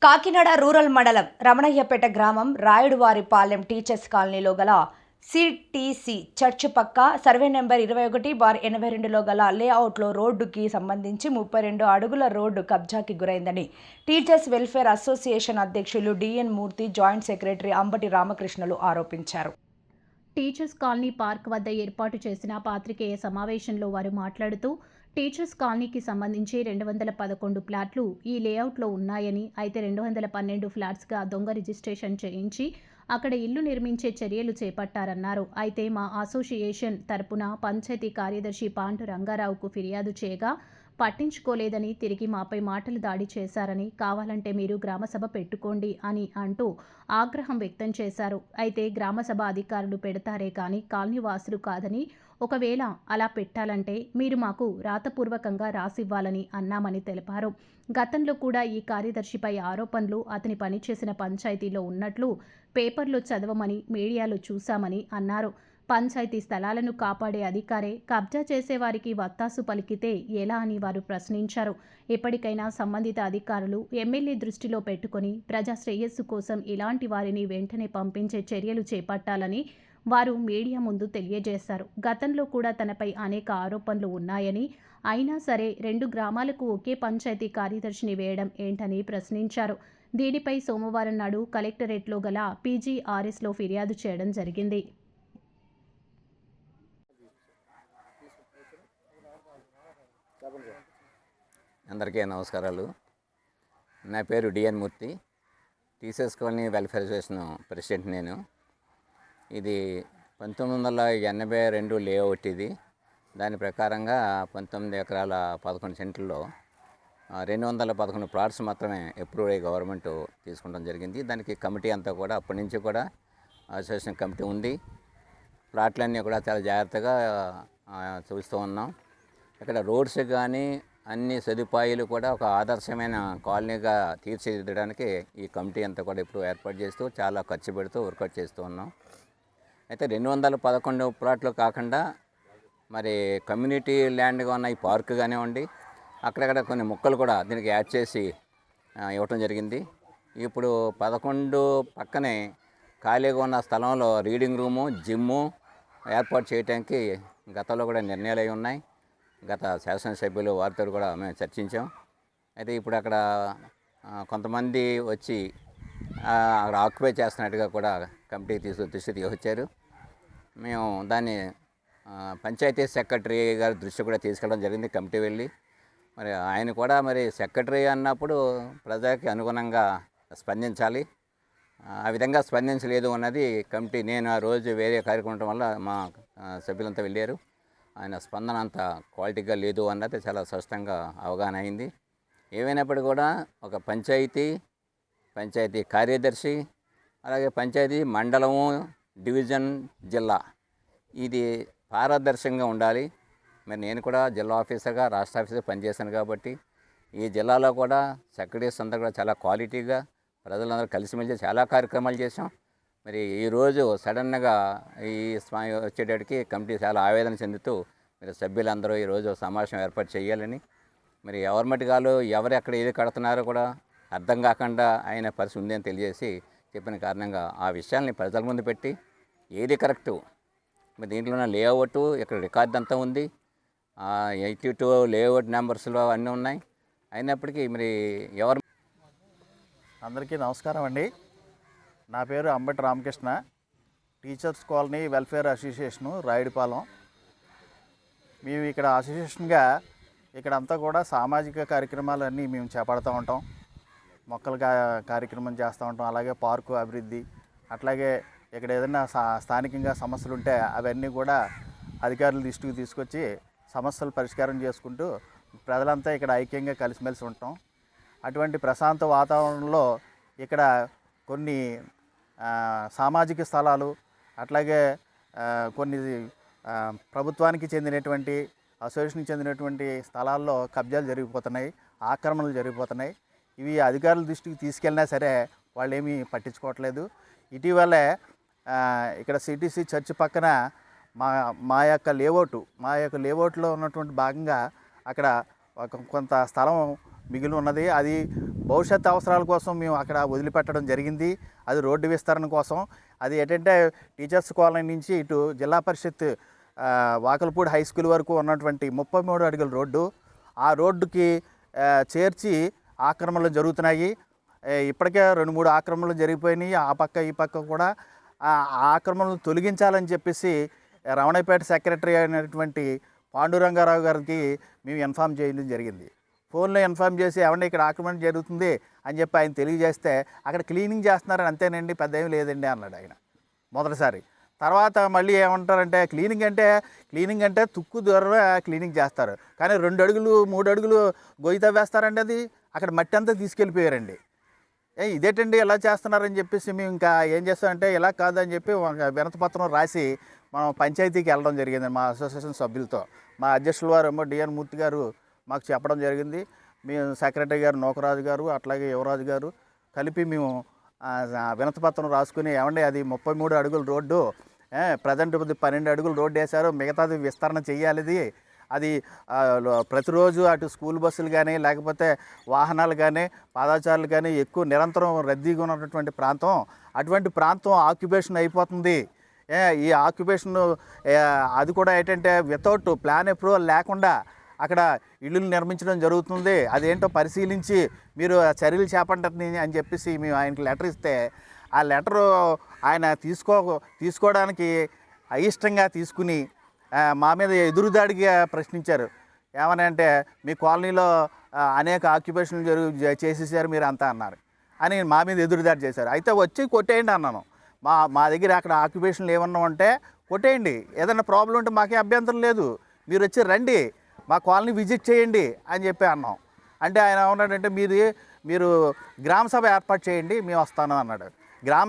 Kakinada rural మండలం రమణయ్యపేట గ్రామం రాయుడువారిపాలెం teachers కాలనీలో గల సిటీసీ చర్చ్ పక్క సర్వే నెంబర్ 21/82లో గల లేఅవుట్లో రోడ్డుకి సంబంధించి 32 అడుగుల రోడ్డు కబ్జాకి గురైందని టీచర్స్ వెల్ఫేర్ అసోసియేషన్ అధ్యక్షులు డిఎన్ మూర్తి, జాయింట్ సెక్రటరీ అంబటి రామకృష్ణలు ఆరోపించారు. టీచర్స్ కాలనీ పార్క్ వద్ద ఏర్పాటు చేసిన పాత్రికేయ సమావేశంలో వారు మాట్లాడుతూ, టీచర్స్ కాలనీకి సంబంధించి 211 ఫ్లాట్లు ఈ లేఅవుట్లో ఉన్నాయని, అయితే 212 ఫ్లాట్స్గా దొంగ రిజిస్ట్రేషన్ చేయించి అక్కడ ఇల్లు నిర్మించే చర్యలు చేపట్టారన్నారు. అయితే మా అసోసియేషన్ తరపున పంచాయతీ కార్యదర్శి పాండు రంగారావుకు ఫిర్యాదు చేయగా పట్టించుకోలేదని, తిరిగి మాపై మాటలు దాడి చేశారని, కావాలంటే మీరు గ్రామసభ పెట్టుకోండి అని అంటూ ఆగ్రహం వ్యక్తం చేశారు. అయితే గ్రామసభ అధికారులు పెడతారే కానీ కాలనీవాసులు కాదని, ఒకవేళ అలా పెట్టాలంటే మీరు మాకు రాతపూర్వకంగా రాసివ్వాలని అన్నామని తెలిపారు. గతంలో కూడా ఈ కార్యదర్శిపై ఆరోపణలు అతని పనిచేసిన పంచాయతీలో ఉన్నట్లు పేపర్లో చదవమని, మీడియాలో చూశామని అన్నారు. పంచాయతీ స్థలాలను కాపాడే అధికారే కబ్జా చేసేవారికి వత్తాసు పలికితే ఎలా అని వారు ప్రశ్నించారు. ఇప్పటికైనా సంబంధిత అధికారులు ఎమ్మెల్యే దృష్టిలో పెట్టుకుని ప్రజా శ్రేయస్సు కోసం ఇలాంటి వారిని వెంటనే పంపించే చర్యలు చేపట్టాలని వారు మీడియా ముందు తెలియజేశారు. గతంలో కూడా తనపై అనేక ఆరోపణలు ఉన్నాయని, అయినా సరే 2 గ్రామాలకు ఒకే పంచాయతీ కార్యదర్శిని వేయడం ఏంటని ప్రశ్నించారు. దీనిపై సోమవారం నాడు కలెక్టరేట్లో గల పీజీఆర్ఎస్లో ఫిర్యాదు చేయడం జరిగింది. అందరికీ నమస్కారాలు. నా పేరు DN Murthy, teachers colony welfare association president నేను. ఇది 1982 లేఅవుట్. ఇది దాని ప్రకారంగా 19 ఎకరాల 11 సెంట్లలో 211 ప్లాట్స్ మాత్రమే అప్రూవ్ అయ్యి గవర్నమెంట్ తీసుకోవడం జరిగింది. దానికి కమిటీ అంతా కూడా అప్పటి నుంచి కూడా అసోసియేషన్ కమిటీ ఉంది. ప్లాట్లన్నీ కూడా చాలా జాగ్రత్తగా చూస్తూ ఉన్నాం. ఇక్కడ రోడ్స్ కానీ అన్ని సదుపాయాలు కూడా ఒక ఆదర్శమైన కాలనీగా తీర్చిదిద్దడానికి ఈ కమిటీ అంతా కూడా ఇప్పుడు ఏర్పాటు చేస్తూ చాలా ఖర్చు పెడుతూ వర్కౌట్ చేస్తూ ఉన్నాం. అయితే 211 ప్లాట్లు కాకుండా మరి కమ్యూనిటీ ల్యాండ్గా ఉన్న ఈ పార్క్ కానివ్వండి, అక్కడక్కడ కొన్ని మొక్కలు కూడా దీనికి యాడ్ చేసి ఇవ్వటం జరిగింది. ఇప్పుడు 11 పక్కనే ఖాళీగా ఉన్న స్థలంలో రీడింగ్ రూము, జిమ్ము ఏర్పాటు చేయడానికి గతంలో కూడా నిర్ణయాలు అయి ఉన్నాయి. గత శాసనసభ్యులు వారితో కూడా మేము చర్చించాం. అయితే ఇప్పుడు అక్కడ కొంతమంది వచ్చి అక్కడ ఆక్యుపై చేస్తున్నట్టుగా కూడా కమిటీ దృష్టి తీసుకొచ్చారు. మేము దాన్ని పంచాయతీ సెక్రటరీ గారి దృష్టి కూడా తీసుకెళ్ళడం జరిగింది. కమిటీ వెళ్ళి మరి ఆయన కూడా మరి సెక్రటరీ అన్నప్పుడు ప్రజలకి అనుగుణంగా స్పందించాలి. ఆ విధంగా స్పందించలేదు అన్నది కమిటీ, నేను ఆ రోజు వేరే కార్యక్రమం వల్ల మా సభ్యులంతా వెళ్ళారు. ఆయన స్పందన అంత క్వాలిటీగా లేదు అన్నది చాలా స్పష్టంగా అవగాహన అయింది. ఏమైనప్పటికీ కూడా ఒక పంచాయతీ కార్యదర్శి, అలాగే పంచాయతీ మండలము, డివిజన్, జిల్లా ఇది పారదర్శకంగా ఉండాలి. మరి నేను కూడా జిల్లా ఆఫీసర్గా, రాష్ట్ర ఆఫీసర్గా పనిచేశాను కాబట్టి ఈ జిల్లాలో కూడా సెక్రటరీస్ అందరూ కూడా చాలా క్వాలిటీగా ప్రజలందరూ కలిసిమెలిసి చాలా కార్యక్రమాలు చేసాం. మరి ఈరోజు సడన్గా ఈ వచ్చేటప్పటికి కమిటీ చాలా ఆవేదన చెందుతూ మరి సభ్యులందరూ ఈరోజు సమావేశం ఏర్పాటు చేయాలని, మరి ఎవరి మటుకాలు ఎవరు ఎక్కడ ఏది కడుతున్నారో కూడా అర్థం కాకుండా అయిన పరిస్థితి ఉందని తెలియజేసి చెప్పిన కారణంగా ఆ విషయాల్ని ప్రజల ముందు పెట్టి ఏది కరెక్టు, మరి దీంట్లో ఉన్న లేఅవుట్ ఇక్కడ రికార్డు అంతా ఉంది, 82 లేఅవుట్ నెంబర్స్లో అన్నీ ఉన్నాయి. అయినప్పటికీ మరి ఎవరు. అందరికీ నమస్కారం అండి. నా పేరు Ambati Ramakrishna, teachers colony welfare association Rayudupalem. మేము ఇక్కడ అసోసియేషన్గా ఇక్కడంతా కూడా సామాజిక కార్యక్రమాలన్నీ మేము చేపడుతూ ఉంటాం. మొక్కల కార్యక్రమం చేస్తూ ఉంటాం, అలాగే పార్కు అభివృద్ధి, అట్లాగే ఇక్కడ ఏదైనా స్థానికంగా సమస్యలు ఉంటే అవన్నీ కూడా అధికారుల దృష్టికి తీసుకొచ్చి సమస్యలు పరిష్కారం చేసుకుంటూ ప్రజలంతా ఇక్కడ ఐక్యంగా కలిసిమెలిసి ఉంటాం. అటువంటి ప్రశాంత వాతావరణంలో ఇక్కడ కొన్ని సామాజిక స్థలాలు, అట్లాగే కొన్ని ప్రభుత్వానికి చెందినటువంటి, అసోసియేషన్కి చెందినటువంటి స్థలాల్లో కబ్జాలు జరిగిపోతున్నాయి, ఆక్రమణలు జరిగిపోతున్నాయి. ఇవి అధికారుల దృష్టికి తీసుకెళ్ళినా సరే వాళ్ళు ఏమీ పట్టించుకోవట్లేదు. ఇటీవలే ఇక్కడ సిటీసీ చర్చ్ పక్కన మా యొక్క లేఅవుట్లో ఉన్నటువంటి భాగంగా అక్కడ కొంత స్థలం మిగిలి ఉన్నది. అది భవిష్యత్ అవసరాల కోసం మేము అక్కడ వదిలిపెట్టడం జరిగింది. అది రోడ్డు విస్తరణ కోసం. అది ఏంటంటే టీచర్స్ కాలనీ నుంచి ఇటు జిల్లా పరిషత్ వాకలపూడి హై స్కూల్ వరకు ఉన్నటువంటి 33 అడుగుల రోడ్డు. ఆ రోడ్డుకి చేర్చి ఆక్రమణలు జరుగుతున్నాయి. ఇప్పటికే 2-3 ఆక్రమణలు జరిగిపోయినాయి. ఆ పక్క ఈ పక్క కూడా ఆ ఆక్రమణలు తొలగించాలని చెప్పేసి రమణపేట సెక్రటరీ అయినటువంటి పాండురంగారావు గారికి మేము ఇన్ఫామ్ చేయడం జరిగింది. ఫోన్లో ఇన్ఫామ్ చేసి ఏమంటే ఇక్కడ ఆక్రమణ జరుగుతుంది అని చెప్పి ఆయన తెలియజేస్తే అక్కడ క్లీనింగ్ చేస్తున్నారని, అంతేనండి, పెద్ద ఏమి లేదండి అన్నాడు ఆయన మొదటిసారి. తర్వాత మళ్ళీ ఏమంటారంటే క్లీనింగ్ అంటే తుక్కు దూరం క్లీనింగ్ చేస్తారు, కానీ 2 అడుగులు 3 అడుగులు గొయ్యి తవ్వేస్తారండి. అది అక్కడ మట్టి అంతా తీసుకెళ్ళిపోయారండి. ఇదేంటండి ఇలా చేస్తున్నారని చెప్పేసి మేము ఇంకా ఏం చేస్తామంటే ఇలా కాదని చెప్పి ఒక వినతిపత్రం రాసి మనం పంచాయతీకి వెళ్ళడం జరిగింది మా అసోసియేషన్ సభ్యులతో. మా అధ్యక్షుల వారు ఏమో డిఎన్ మూర్తి గారు మాకు చెప్పడం జరిగింది. మేము సెక్రటరీ గారు నోకరాజు గారు అట్లాగే యువరాజు గారు కలిపి మేము వినతిపత్రం రాసుకుని, ఏమంటే అది 33 అడుగుల రోడ్డు, ప్రజెంట్ 12 అడుగుల రోడ్డు వేశారు, మిగతాది విస్తరణ చేయాలి. అది ప్రతిరోజు అటు స్కూల్ బస్సులు కానీ లేకపోతే వాహనాలు కానీ పాదచారులు కానీ ఎక్కువ నిరంతరం రద్దీగా ఉన్నటువంటి ప్రాంతం. అటువంటి ప్రాంతం ఆక్యుపేషన్ అయిపోతుంది. ఈ ఆక్యుపేషన్ అది కూడా ఏంటంటే వితౌట్ ప్లాన్ అప్రూవల్ లేకుండా అక్కడ ఇళ్ళు నిర్మించడం జరుగుతుంది. అదేంటో పరిశీలించి మీరు చర్యలు చేపట్టండి అని చెప్పేసి మేము ఆయనకి లెటర్ ఇస్తే, ఆ లెటరు ఆయన తీసుకోవడానికి అయిష్టంగా తీసుకుని మా మీద ఎదురుదాడిగా ప్రశ్నించారు. ఏమని అంటే మీ కాలనీలో అనేక ఆక్యుపేషన్లు చేసేసారు మీరు అంతా అన్నారు అని మా మీద ఎదురుదాడి చేశారు. అయితే వచ్చి కొట్టేయండి అన్నాను. మా దగ్గర అక్కడ ఆక్యుపేషన్లు ఏమన్నా ఉంటే కొట్టేయండి, ఏదైనా ప్రాబ్లం ఉంటే మాకే అభ్యంతరం లేదు, మీరు వచ్చి రండి మా కాలనీ విజిట్ చేయండి అని చెప్పి అన్నాం. అంటే ఆయన ఏమన్నాడంటే మీరు గ్రామ సభ ఏర్పాటు చేయండి మేము వస్తాను అన్నాడు. గ్రామ